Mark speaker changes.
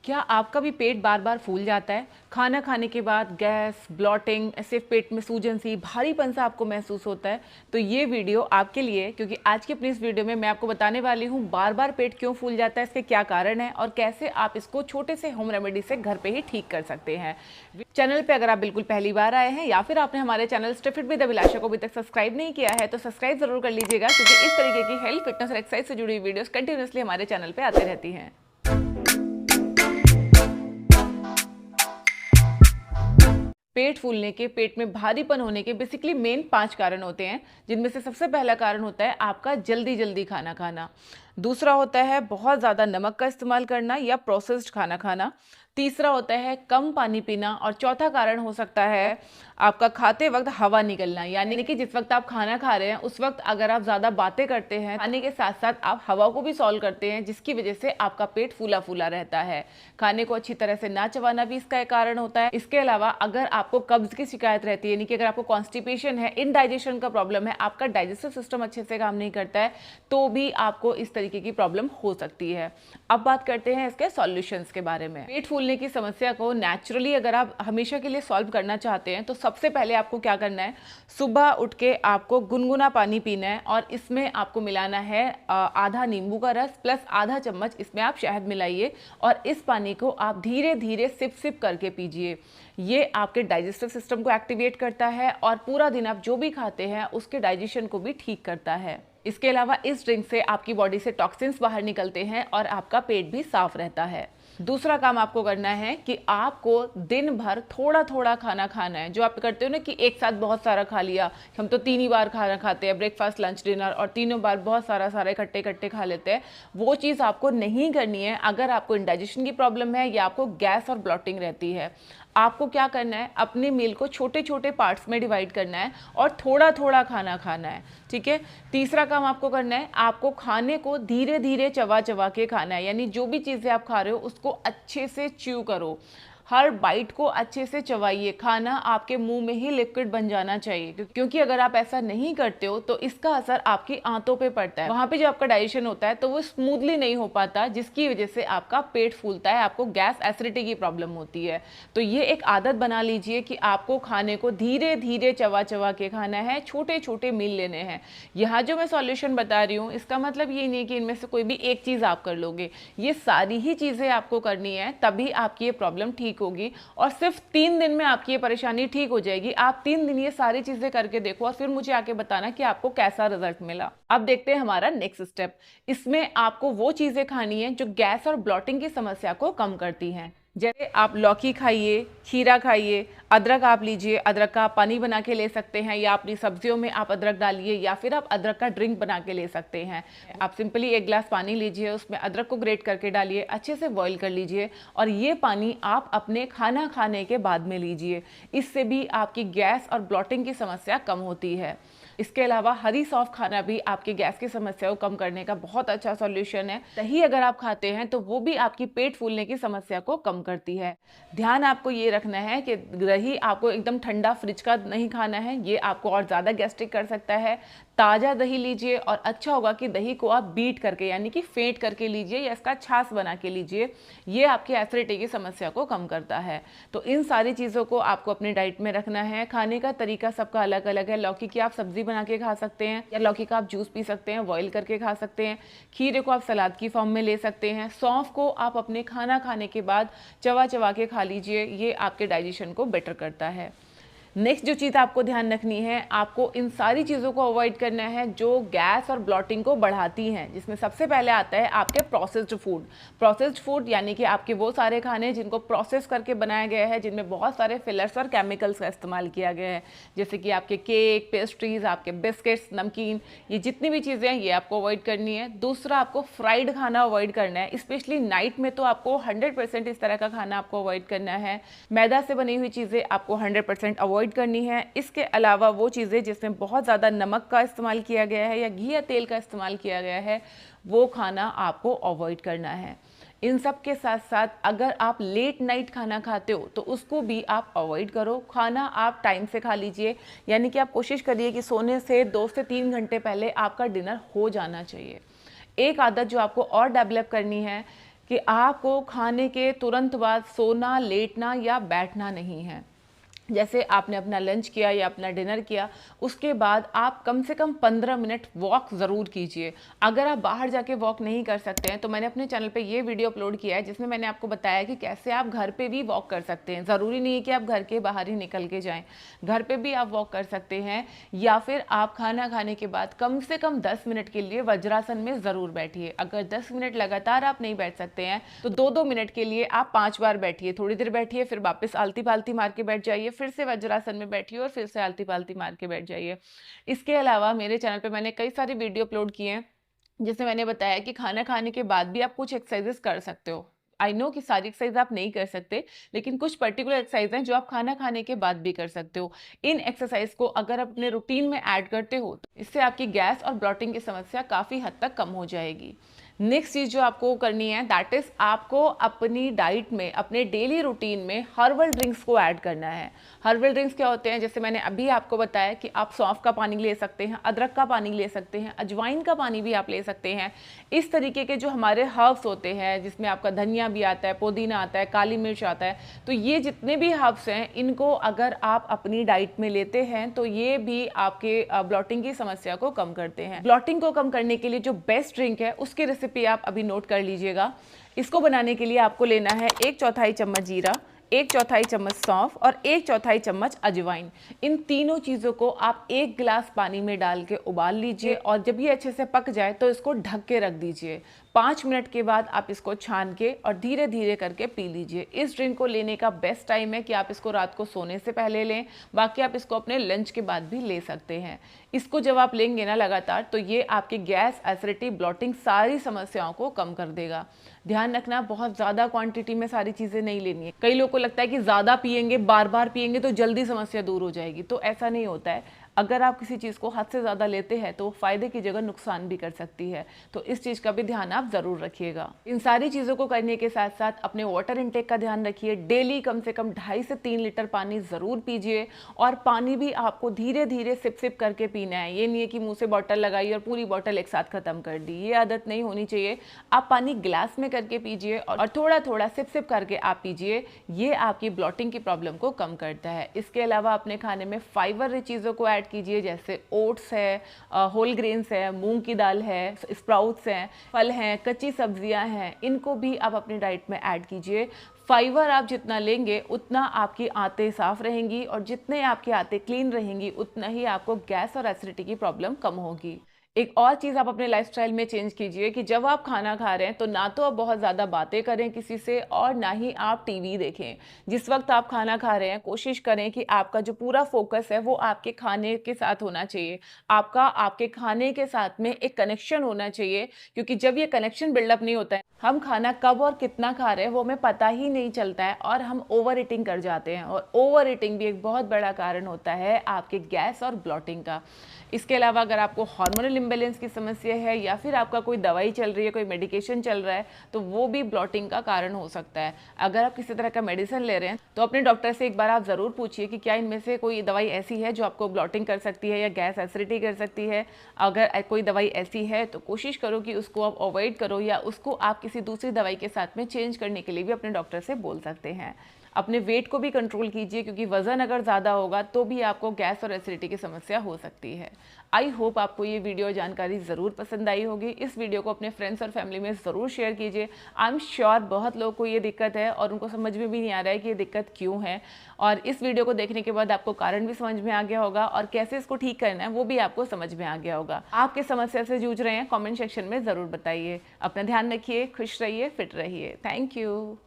Speaker 1: क्या आपका भी पेट बार बार फूल जाता है? खाना खाने के बाद गैस, ब्लॉटिंग, ऐसे पेट में सूजन सी, भारीपन सा आपको महसूस होता है? तो ये वीडियो आपके लिए है, क्योंकि आज की अपनी इस वीडियो में मैं आपको बताने वाली हूँ बार बार पेट क्यों फूल जाता है, इसके क्या कारण है और कैसे आप इसको छोटे से होम रेमेडी से घर पे ही ठीक कर सकते हैं। चैनल पे अगर आप बिल्कुल पहली बार आए हैं या फिर आपने हमारे चैनल स्टे फिट विद अभिलाषा को अभी तक सब्सक्राइब नहीं किया है तो सब्सक्राइब जरूर कर लीजिएगा, क्योंकि इस तरीके की हेल्थ, फिटनेस और एक्सरसाइज से जुड़ी वीडियोस कंटिन्यूअसली हमारे चैनल पे आती रहती हैं। पेट फूलने के, पेट में भारीपन होने के बेसिकली मेन 5 कारण होते हैं, जिनमें से सबसे पहला कारण होता है आपका जल्दी जल्दी खाना खाना। दूसरा होता है बहुत ज़्यादा नमक का इस्तेमाल करना या प्रोसेस्ड खाना खाना। तीसरा होता है कम पानी पीना। और चौथा कारण हो सकता है आपका खाते वक्त हवा निकलना, यानी कि जिस वक्त आप खाना खा रहे हैं उस वक्त अगर आप ज़्यादा बातें करते हैं, खाने के साथ साथ आप हवा को भी सॉल्व करते हैं, जिसकी वजह से आपका पेट फूला फूला रहता है। खाने को अच्छी तरह से ना चबाना भी इसका एक कारण होता है। इसके अलावा अगर आपको कब्ज की शिकायत रहती है, यानी कि अगर आपको कॉन्स्टिपेशन है, इनडाइजेशन का प्रॉब्लम है, आपका डाइजेस्टिव सिस्टम अच्छे से काम नहीं करता है, तो भी आपको इस तरीके की प्रॉब्लम हो सकती है। अब बात करते हैं इसके सॉल्यूशंस के बारे में। पेट फूलने की समस्या को नेचुरली अगर आप हमेशा के लिए सॉल्व करना चाहते हैं तो सबसे पहले आपको क्या करना है, सुबह उठ के आपको गुनगुना पानी पीना है और इसमें आपको मिलाना है आधा नींबू का रस प्लस आधा चम्मच इसमें आप शहद मिलाइए और इस पानी को आप धीरे धीरे सिप सिप करके पीजिए। ये आपके डाइजेस्टिव सिस्टम को एक्टिवेट करता है और पूरा दिन आप जो भी खाते हैं उसके डाइजेशन को भी ठीक करता है। इसके अलावा इस ड्रिंक से आपकी बॉडी से टॉक्सिन्स बाहर निकलते हैं और आपका पेट भी साफ रहता है। दूसरा काम आपको करना है कि आपको दिन भर थोड़ा थोड़ा खाना खाना है। जो आप करते हो ना कि एक साथ बहुत सारा खा लिया, हम तो 3 ही बार खाना खाते हैं, ब्रेकफास्ट, लंच, डिनर, और तीनों बार बहुत सारा इकट्ठे इकट्ठे खा लेते हैं, वो चीज़ आपको नहीं करनी है। अगर आपको इंडाइजेशन की प्रॉब्लम है या आपको गैस और ब्लॉटिंग रहती है, आपको क्या करना है, अपने मील को छोटे छोटे पार्ट्स में डिवाइड करना है और थोड़ा थोड़ा खाना खाना है। ठीक है। तीसरा काम आपको करना है, आपको खाने को धीरे धीरे चबा चबा के खाना है, यानी जो भी चीज़ें आप खा रहे हो उसको अच्छे से च्यू करो, हर बाइट को अच्छे से चबाइए। खाना आपके मुंह में ही लिक्विड बन जाना चाहिए, क्योंकि अगर आप ऐसा नहीं करते हो तो इसका असर आपकी आंतों पे पड़ता है, वहां पे जो आपका डाइजेशन होता है तो वो स्मूथली नहीं हो पाता, जिसकी वजह से आपका पेट फूलता है, आपको गैस, एसिडिटी की प्रॉब्लम होती है। तो ये एक आदत बना लीजिए कि आपको खाने को धीरे धीरे चबा चबा के खाना है, छोटे छोटे मील लेने हैं। यहाँ जो मैं सॉल्यूशन बता रही हूँ इसका मतलब ये नहीं कि इनमें से कोई भी एक चीज आप कर लोगे, ये सारी ही चीजें आपको करनी है, तभी आपकी ये प्रॉब्लम ठीक होगी और सिर्फ 3 दिन में आपकी ये परेशानी ठीक हो जाएगी। आप 3 दिन ये सारी चीजें करके देखो और फिर मुझे आके बताना कि आपको कैसा रिजल्ट मिला। अब देखते हैं हमारा नेक्स्ट स्टेप। इसमें आपको वो चीजें खानी है जो गैस और ब्लॉटिंग की समस्या को कम करती हैं। जैसे आप लौकी खाइए, खीरा खाइए, अदरक आप लीजिए, अदरक का आप पानी बना के ले सकते हैं या अपनी सब्जियों में आप अदरक डालिए या फिर आप अदरक का ड्रिंक बना के ले सकते हैं। आप सिंपली 1 गिलास पानी लीजिए, उसमें अदरक को ग्रेट करके डालिए, अच्छे से बॉईल कर लीजिए और ये पानी आप अपने खाना खाने के बाद में लीजिए। इससे भी आपकी गैस और ब्लॉटिंग की समस्या कम होती है। इसके अलावा हरी सॉफ्ट खाना भी आपकी गैस की समस्या को कम करने का बहुत अच्छा सॉल्यूशन है। दही अगर आप खाते हैं तो वो भी आपकी पेट फूलने की समस्या को कम करती है। ध्यान आपको ये रखना है कि दही आपको एकदम ठंडा फ्रिज का नहीं खाना है, ये आपको और ज़्यादा गैस्ट्रिक कर सकता है। ताज़ा दही लीजिए और अच्छा होगा कि दही को आप बीट करके, यानी कि फेंट करके लीजिए या इसका छाछ बना के लीजिए, ये आपकी एसिडिटी की समस्या को कम करता है। तो इन सारी चीज़ों को आपको अपनी डाइट में रखना है। खाने का तरीका सबका अलग अलग है। लौकी की आप सब्जी बना के खा सकते हैं या लौकी का आप जूस पी सकते हैं, बॉईल करके खा सकते हैं। खीरे को आप सलाद की फॉर्म में ले सकते हैं। सौंफ को आप अपने खाना खाने के बाद चबा चबा के खा लीजिए, ये आपके डाइजेशन को बेटर करता है। नेक्स्ट जो चीज़ आपको ध्यान रखनी है, आपको इन सारी चीज़ों को अवॉइड करना है जो गैस और ब्लॉटिंग को बढ़ाती हैं, जिसमें सबसे पहले आता है आपके प्रोसेस्ड फूड। प्रोसेस्ड फूड यानी कि आपके वो सारे खाने जिनको प्रोसेस करके बनाया गया है, जिनमें बहुत सारे फिलर्स और केमिकल्स का इस्तेमाल किया गया है, जैसे कि आपके केक, पेस्ट्रीज, आपके बिस्किट्स, नमकीन, ये जितनी भी चीज़ें हैं ये आपको अवॉइड करनी है। दूसरा, आपको फ्राइड खाना अवॉइड करना है, स्पेशली नाइट में तो आपको 100% इस तरह का खाना आपको अवॉइड करना है। मैदा से बनी हुई चीज़ें आपको 100% अवॉइड करनी है। इसके अलावा वो चीज़ें जिसमें बहुत ज़्यादा नमक का इस्तेमाल किया गया है या घी या तेल का इस्तेमाल किया गया है, वो खाना आपको अवॉइड करना है। इन सब के साथ साथ अगर आप लेट नाइट खाना खाते हो तो उसको भी आप अवॉइड करो। खाना आप टाइम से खा लीजिए, यानी कि आप कोशिश करिए कि सोने से 2 से 3 घंटे पहले आपका डिनर हो जाना चाहिए। एक आदत जो आपको और डेवलप करनी है, कि आपको खाने के तुरंत बाद सोना, लेटना या बैठना नहीं है। जैसे आपने अपना लंच किया या अपना डिनर किया, उसके बाद आप कम से कम 15 मिनट वॉक ज़रूर कीजिए। अगर आप बाहर जाके वॉक नहीं कर सकते हैं तो मैंने अपने चैनल पे ये वीडियो अपलोड किया है जिसमें मैंने आपको बताया कि कैसे आप घर पे भी वॉक कर सकते हैं। ज़रूरी नहीं है कि आप घर के बाहर ही निकल के जाएं, घर पे भी आप वॉक कर सकते हैं। या फिर आप खाना खाने के बाद कम से कम 10 मिनट के लिए वज्रासन में ज़रूर बैठिए। अगर 10 मिनट लगातार आप नहीं बैठ सकते हैं तो 2-2 मिनट के लिए आप 5 बार बैठिए। थोड़ी देर बैठिए, फिर वापस आलती पालती मार के बैठ जाइए, फिर से वज्रासन में बैठिए और फिर से आलती पालती मार के बैठ जाइए। इसके अलावा मेरे चैनल पे मैंने कई सारे वीडियो अपलोड किए हैं जिसमें मैंने बताया कि खाना खाने के बाद भी आप कुछ एक्सरसाइजेस कर सकते हो। आई नो कि सारी एक्सरसाइज आप नहीं कर सकते, लेकिन कुछ पर्टिकुलर एक्सरसाइज हैं जो आप खाना खाने के बाद भी कर सकते हो। इन एक्सरसाइज को अगर अपने रूटीन में ऐड करते हो तो इससे आपकी गैस और ब्लॉटिंग की समस्या काफ़ी हद तक कम हो जाएगी। नेक्स्ट चीज़ जो आपको करनी है दैट इज़ आपको अपनी डाइट में, अपने डेली रूटीन में हर्बल ड्रिंक्स को ऐड करना है। हर्बल ड्रिंक्स क्या होते हैं? जैसे मैंने अभी आपको बताया कि आप सौंफ का पानी ले सकते हैं, अदरक का पानी ले सकते हैं, अजवाइन का पानी भी आप ले सकते हैं। इस तरीके के जो हमारे हर्ब्स होते हैं जिसमें आपका धनिया भी आता है, पुदीना आता है, काली मिर्च आता है, तो ये जितने भी हर्ब्स हैं इनको अगर आप अपनी डाइट में लेते हैं तो ये भी आपके ब्लॉटिंग की समस्या को कम करते हैं। ब्लॉटिंग को कम करने के लिए जो बेस्ट ड्रिंक है उसकी रेसिपी आप अभी नोट कर लीजिएगा। इसको बनाने के लिए आपको लेना है 1/4 चम्मच जीरा, 1/4 चम्मच सौंफ और 1/4 चम्मच अजवाइन। इन तीनों चीज़ों को आप 1 गिलास पानी में डाल के उबाल लीजिए और जब ये अच्छे से पक जाए तो इसको ढक के रख दीजिए। 5 मिनट के बाद आप इसको छान के और धीरे धीरे करके पी लीजिए। इस ड्रिंक को लेने का बेस्ट टाइम है कि आप इसको रात को सोने से पहले लें, बाकी आप इसको अपने लंच के बाद भी ले सकते हैं। इसको जब आप लेंगे ना लगातार तो ये आपकी गैस, एसिडिटी, ब्लॉटिंग सारी समस्याओं को कम कर देगा। ध्यान रखना, बहुत ज़्यादा क्वांटिटी में सारी चीज़ें नहीं लेनी है। कई लोगों को लगता है कि ज़्यादा पिएंगे, बार बार पिएंगे तो जल्दी समस्या दूर हो जाएगी, तो ऐसा नहीं होता है। अगर आप किसी चीज़ को हद से ज़्यादा लेते हैं तो वो फ़ायदे की जगह नुकसान भी कर सकती है, तो इस चीज़ का भी ध्यान आप ज़रूर रखिएगा। इन सारी चीज़ों को करने के साथ साथ अपने वाटर इनटेक का ध्यान रखिए। डेली कम से कम 2.5 से 3 लीटर पानी ज़रूर पीजिए और पानी भी आपको धीरे धीरे सिप सिप करके पीना है। ये नहीं है कि मुँह से बॉटल लगाई और पूरी बॉटल एक साथ ख़त्म कर दी, ये आदत नहीं होनी चाहिए। आप पानी गिलास में करके पीजिए और थोड़ा थोड़ा सिप सिप करके आप पीजिए। ये आपकी ब्लॉटिंग की प्रॉब्लम को कम करता है। इसके अलावा अपने खाने में फाइबर रिच चीज़ों को ऐड कीजिए, जैसे ओट्स है, होल ग्रेन्स है, मूंग की दाल है, स्प्राउट्स हैं, फल हैं, कच्ची सब्जियां हैं, इनको भी आप अपनी डाइट में ऐड कीजिए। फाइबर आप जितना लेंगे उतना आपकी आंतें साफ रहेंगी और जितने आपकी आंतें क्लीन रहेंगी उतना ही आपको गैस और एसिडिटी की प्रॉब्लम कम होगी। एक और चीज़ आप अपने लाइफस्टाइल में चेंज कीजिए कि जब आप खाना खा रहे हैं तो ना तो आप बहुत ज़्यादा बातें करें किसी से और ना ही आप टीवी देखें। जिस वक्त आप खाना खा रहे हैं कोशिश करें कि आपका जो पूरा फोकस है वो आपके खाने के साथ होना चाहिए। आपका आपके खाने के साथ में एक कनेक्शन होना चाहिए, क्योंकि जब ये कनेक्शन बिल्डअप नहीं होता है, हम खाना कब और कितना खा रहे हैं वो हमें पता ही नहीं चलता है और हम ओवर ईटिंग कर जाते हैं। और ओवर ईटिंग भी एक बहुत बड़ा कारण होता है आपके गैस और ब्लॉटिंग का। इसके अलावा अगर आपको हार्मोनल इम्बैलेंस की समस्या है या फिर आपका कोई दवाई चल रही है, कोई मेडिकेशन चल रहा है, तो वो भी ब्लॉटिंग का कारण हो सकता है। अगर आप किसी तरह का मेडिसिन ले रहे हैं तो अपने डॉक्टर से एक बार आप ज़रूर पूछिए कि क्या इनमें से कोई दवाई ऐसी है जो आपको ब्लॉटिंग कर सकती है या गैस एसिडिटी कर सकती है। अगर कोई दवाई ऐसी है तो कोशिश करो कि उसको आप अवॉइड करो या उसको आप किसी दूसरी दवाई के साथ में चेंज करने के लिए भी अपने डॉक्टर से बोल सकते हैं। अपने वेट को भी कंट्रोल कीजिए, क्योंकि वज़न अगर ज़्यादा होगा तो भी आपको गैस और एसिडिटी की समस्या हो सकती है। आई होप आपको ये वीडियो जानकारी ज़रूर पसंद आई होगी। इस वीडियो को अपने फ्रेंड्स और फैमिली में ज़रूर शेयर कीजिए। आई एम श्योर बहुत लोगों को ये दिक्कत है और उनको समझ में भी नहीं आ रहा है कि ये दिक्कत क्यों है, और इस वीडियो को देखने के बाद आपको कारण भी समझ में आ गया होगा और कैसे इसको ठीक करना है वो भी आपको समझ में आ गया होगा। आप किस समस्या से जूझ रहे हैं कॉमेंट सेक्शन में ज़रूर बताइए। अपना ध्यान रखिए, खुश रहिए, फिट रहिए। Thank you.